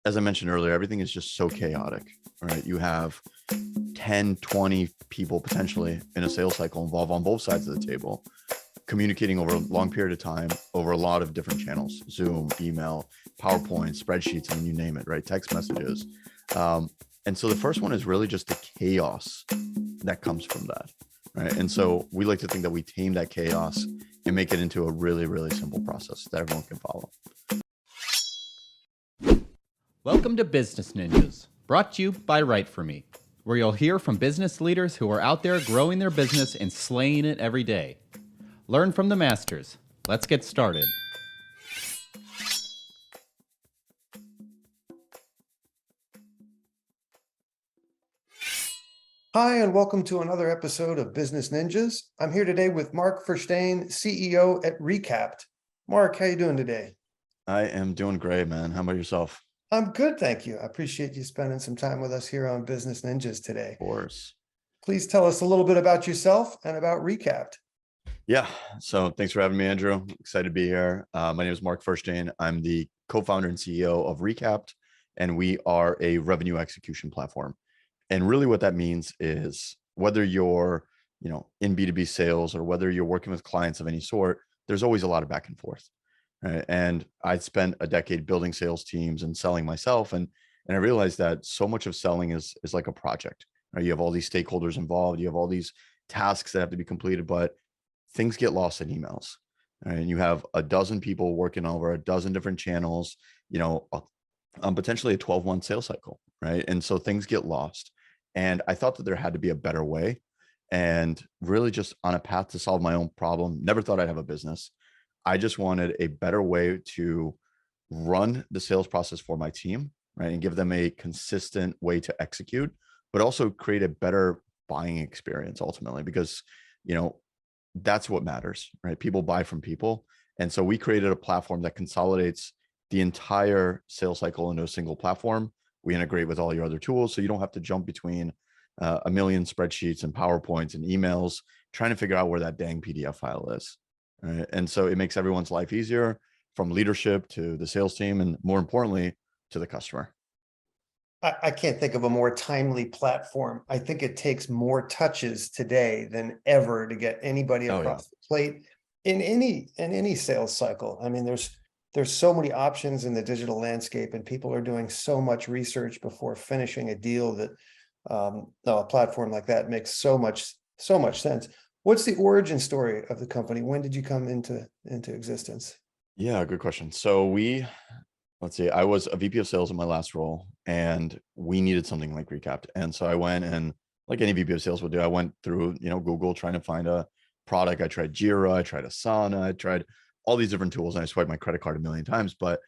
as I mentioned earlier, everything is just so chaotic, right? You have 10, 20 people potentially in a sales cycle involved on both sides of the table, communicating over a long period of time over a lot of different channels: Zoom, email, PowerPoint, spreadsheets, I mean, you name it, right? Text messages. And so the first one is really just the chaos that comes from that, right? And so we like to think that we tame that chaos and make it into a really, really simple process that everyone can follow. Welcome to Business Ninjas, brought to you by WriteForMe, where you'll hear from business leaders who are out there growing their business and slaying it every day. Learn from the masters. Let's get started. Hi, and welcome to another episode of Business Ninjas. I'm here today with Mark Fershteyn, CEO at Recapped. Mark, how you doing today? I am doing great, man. How about yourself? I'm good, thank you. I appreciate you spending some time with us here on Business Ninjas today. Of course. Please tell us a little bit about yourself and about Recapped. Yeah. So thanks for having me, Andrew. Excited to be here. My name is Mark Fershteyn. I'm the co-founder and CEO of Recapped, and we are a revenue execution platform. And really what that means is whether you're, in B2B sales or whether you're working with clients of any sort, there's always a lot of back and forth. Right? And I spent a decade building sales teams and selling myself. And I realized that so much of selling is like a project. Right? You have all these stakeholders involved. You have all these tasks that have to be completed, but things get lost in emails. Right? And you have a dozen people working over a dozen different channels, potentially a 12-month sales cycle. Right? And so things get lost. And I thought that there had to be a better way, and really just on a path to solve my own problem. Never thought I'd have a business. I just wanted a better way to run the sales process for my team, right? And give them a consistent way to execute, but also create a better buying experience ultimately, because, that's what matters, right? People buy from people. And so we created a platform that consolidates the entire sales cycle into a single platform. We integrate with all your other tools, so you don't have to jump between a million spreadsheets and PowerPoints and emails trying to figure out where that dang PDF file is. Right? And so it makes everyone's life easier, from leadership to the sales team, and more importantly, to the customer. I can't think of a more timely platform. I think it takes more touches today than ever to get anybody across the plate in any sales cycle. I mean, there's so many options in the digital landscape, and people are doing so much research before finishing a deal that a platform like that makes so much sense. What's the origin story of the company? When did you come into existence? Yeah, good question. So let's see, I was a VP of sales in my last role, and we needed something like Recapped. And so I went, and like any VP of sales would do, I went through, Google trying to find a product. I tried Jira, I tried Asana, I tried all these different tools, and I swiped my credit card a million times, but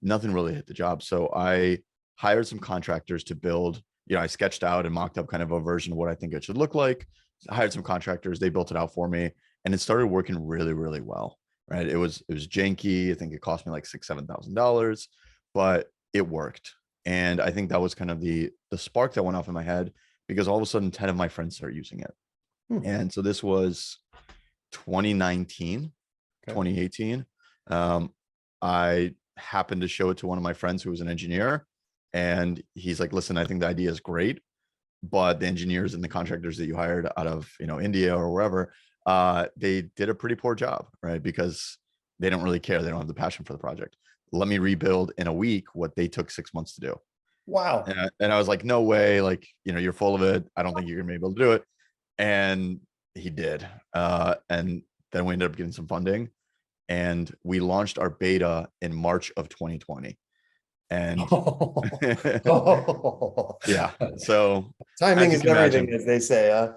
nothing really hit the job. So I hired some contractors to build, I sketched out and mocked up kind of a version of what I think it should look like. I hired some contractors, they built it out for me, and it started working really, really well. Right. It was janky. I think it cost me like $6,000-7,000, but it worked. And I think that was kind of the spark that went off in my head, because all of a sudden 10 of my friends started using it. And so this was 2019, 2018. I happened to show it to one of my friends who was an engineer, and he's like, listen, I think the idea is great, but the engineers and the contractors that you hired out of, India or wherever, they did a pretty poor job, right? Because they don't really care. They don't have the passion for the project. Let me rebuild in a week what they took 6 months to do. Wow. And I was like, no way. Like, you're full of it. I don't think you're gonna be able to do it. And he did. And then we ended up getting some funding, and we launched our beta in March of 2020. And yeah, so timing is everything, as they say, huh?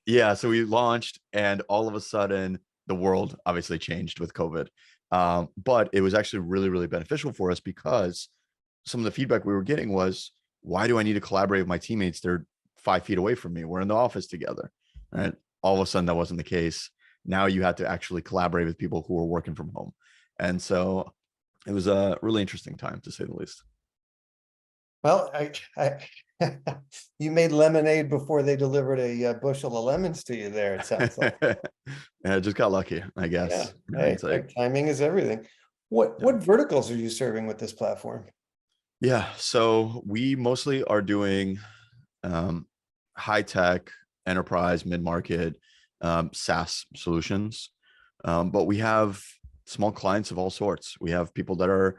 Yeah, so we launched, and all of a sudden the world obviously changed with COVID. But it was actually really, really beneficial for us, because some of the feedback we were getting was, why do I need to collaborate with my teammates? They're 5 feet away from me. We're in the office together. Right? All of a sudden that wasn't the case. Now you had to actually collaborate with people who were working from home. And so it was a really interesting time, to say the least. Well, you made lemonade before they delivered a bushel of lemons to you there, it sounds like. Yeah, I just got lucky, I guess. Yeah. Hey, timing is everything. What verticals are you serving with this platform? Yeah. So we mostly are doing high tech, enterprise, mid market, SaaS solutions. But we have small clients of all sorts. We have people that are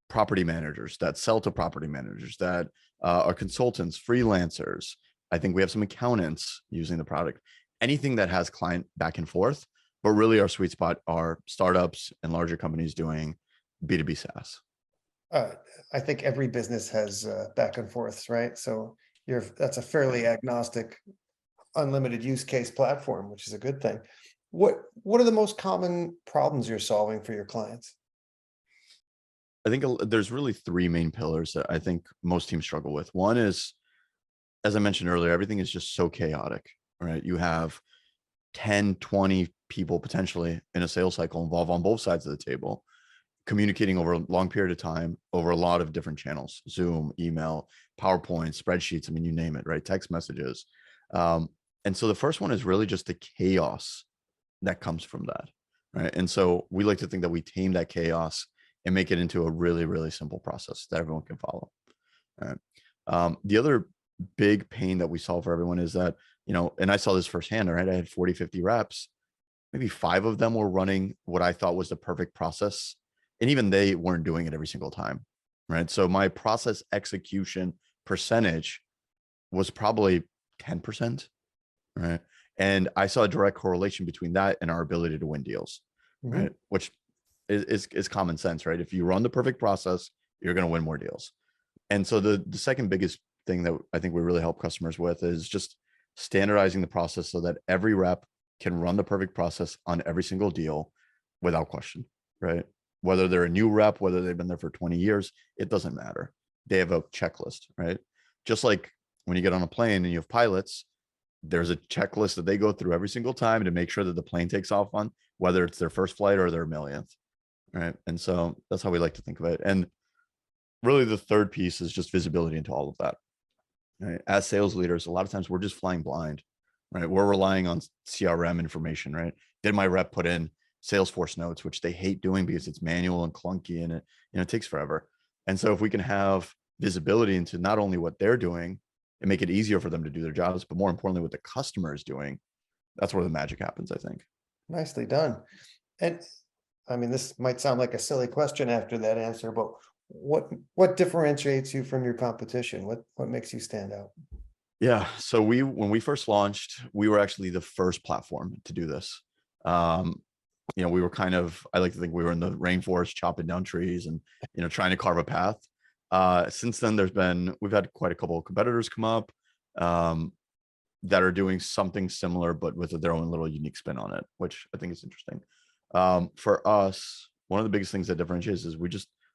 property managers that sell to property managers, that are consultants, freelancers. I think we have some accountants using the product. Anything that has client back and forth. But really, our sweet spot are startups and larger companies doing B2B SaaS. Uh, I think every business has back and forths, right? So that's a fairly agnostic, unlimited use case platform, which is a good thing. What are the most common problems you're solving for your clients? I think there's really three main pillars that I think most teams struggle with. One is, as I mentioned earlier, everything is just so chaotic, right? You have 10, 20 people potentially in a sales cycle involved on both sides of the table, communicating over a long period of time over a lot of different channels: Zoom, email, PowerPoint, spreadsheets. I mean, you name it, right? Text messages. And so the first one is really just the chaos that comes from that, right? And so we like to think that we tame that chaos and make it into a really, really simple process that everyone can follow. All right. The other big pain that we solve for everyone is that, and I saw this firsthand, right? I had 40, 50 reps. Maybe 5 of them were running what I thought was the perfect process. And even they weren't doing it every single time, right? So my process execution percentage was probably 10%, right? And I saw a direct correlation between that and our ability to win deals, right? Which is common sense, right? If you run the perfect process, you're going to win more deals. And so the second biggest thing that I think we really help customers with is just standardizing the process so that every rep can run the perfect process on every single deal without question, right? Whether they're a new rep, whether they've been there for 20 years, it doesn't matter. They have a checklist, right? Just like when you get on a plane and you have pilots, there's a checklist that they go through every single time to make sure that the plane takes off on, whether it's their first flight or their millionth, right? And so that's how we like to think of it. And really the third piece is just visibility into all of that, right? As sales leaders, a lot of times we're just flying blind, right? We're relying on CRM information, right? Did my rep put in Salesforce notes, which they hate doing because it's manual and clunky and it takes forever. And so if we can have visibility into not only what they're doing and make it easier for them to do their jobs, but more importantly, what the customer is doing, that's where the magic happens, I think. Nicely done. And I mean, this might sound like a silly question after that answer, but what differentiates you from your competition? What makes you stand out? Yeah. So when we first launched, we were actually the first platform to do this. We were I like to think we were in the rainforest chopping down trees and, trying to carve a path. Since then, we've had quite a couple of competitors come up that are doing something similar, but with their own little unique spin on it, which I think is interesting. For us, one of the biggest things that differentiates is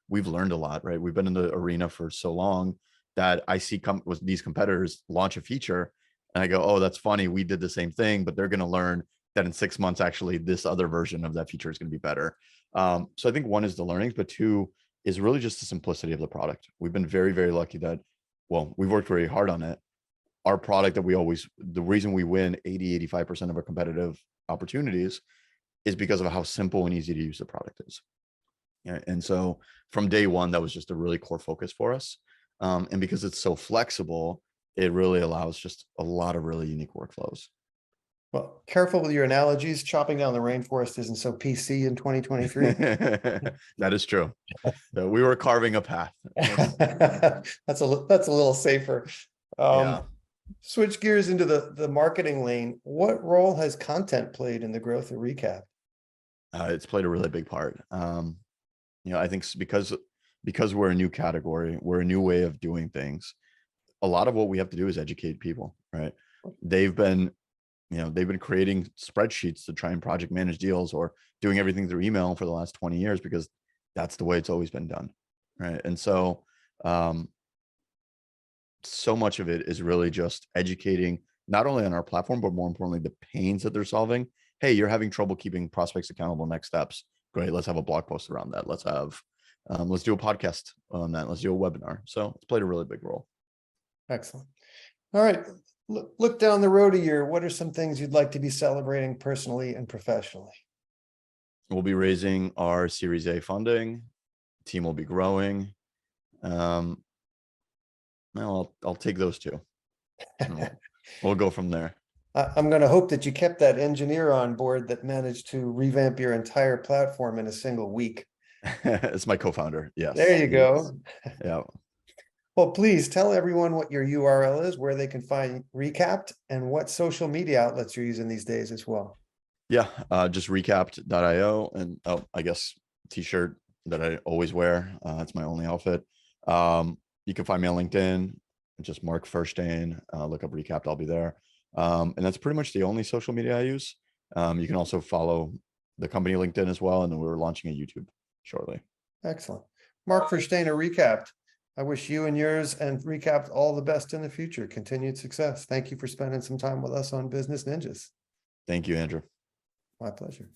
we've learned a lot, right? We've been in the arena for so long that I see with these competitors launch a feature and I go, oh, that's funny. We did the same thing, but they're going to learn that in 6 months, actually, this other version of that feature is going to be better. So I think one is the learnings, but two is really just the simplicity of the product. We've been very, very lucky that, we've worked very hard on it. Our product the reason we win 80, 85% of our competitive opportunities is because of how simple and easy to use the product is. Yeah, and so from day one, that was just a really core focus for us. And because it's so flexible, it really allows just a lot of really unique workflows. Well, careful with your analogies. Chopping down the rainforest isn't so PC in 2023. That is true. So we were carving a path. That's a little safer. Yeah. Switch gears into the marketing lane. What role has content played in the growth of Recap? It's played a really big part. I think because we're a new category, we're a new way of doing things. A lot of what we have to do is educate people, right? They've been creating spreadsheets to try and project manage deals or doing everything through email for the last 20 years because that's the way it's always been done, right? And so so much of it is really just educating not only on our platform, but more importantly, the pains that they're solving. Hey, you're having trouble keeping prospects accountable. Next steps. Great. Let's have a blog post around that. Let's do a podcast on that. Let's do a webinar. So it's played a really big role. Excellent. All right. Look down the road a year. What are some things you'd like to be celebrating personally and professionally? We'll be raising our Series A funding. Team will be growing. Well, I'll take those two. We'll go from there. I'm going to hope that you kept that engineer on board that managed to revamp your entire platform in a single week. It's my co-founder. Yes. There you go. Yeah. Well, please tell everyone what your URL is, where they can find Recapped, and what social media outlets you're using these days as well. Yeah. Just recapped.io, and I guess t-shirt that I always wear. It's my only outfit. You can find me on LinkedIn, just Mark Fershteyn. Look up Recapped. I'll be there. And that's pretty much the only social media I use. You can also follow the company LinkedIn as well. And then we're launching a YouTube shortly. Excellent. Mark Fershteyn, Recapped. I wish you and yours and Recapped all the best in the future. Continued success. Thank you for spending some time with us on Business Ninjas. Thank you, Andrew. My pleasure.